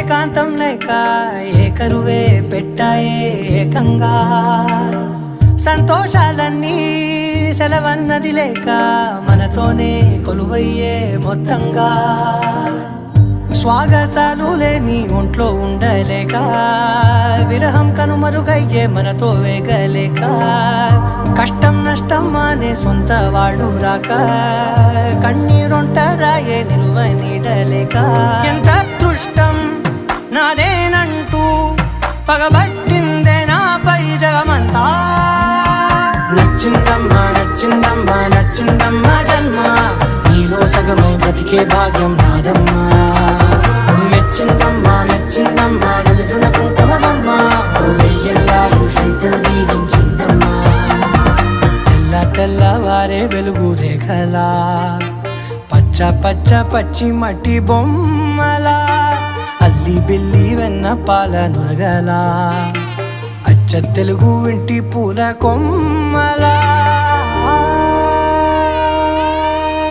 ఏకాంతం లేక ఏకరువే పెట్టాయే ఏకంగా సంతోషాలన్నీ సెలవన్నది లేక మనతోనే కొలువయ్యే మొత్తంగా స్వాగతాలు లేని ఒంట్లో ఉండలేక విరహం కనుమరుగయ్యే మనతో వేగలేక కష్టం నష్టం అనే సొంత వాళ్ళు రాక కన్నీరొంటరాయే నిలువ నీడలేక ఎంత అదృష్టం నాదేనంటూ పగబట్టిందే నాపై జగమంతా నచ్చిందమ్మా నచ్చిందమ్మా నచ్చిందమ్మా జన్మ నీలో సగమై బ్రతికే భాగ్యం నాదమ్మా మెచ్చిందమ్మా మెచ్చిందమ్మా నలుదున కుంకుమమ్మా వెయ్యల్లాలు శంకరు దీవించిందమ్మా తెల్ల తెల్లవారే వెలుగు రేఖలా పచ్చ పచ్చ పచ్చి మట్టి బొమ్మలా అల్లి బిల్లి వెన్న పాల నురగలా అచ్చ తెలుగు ఇంటి పూల కొమ్మ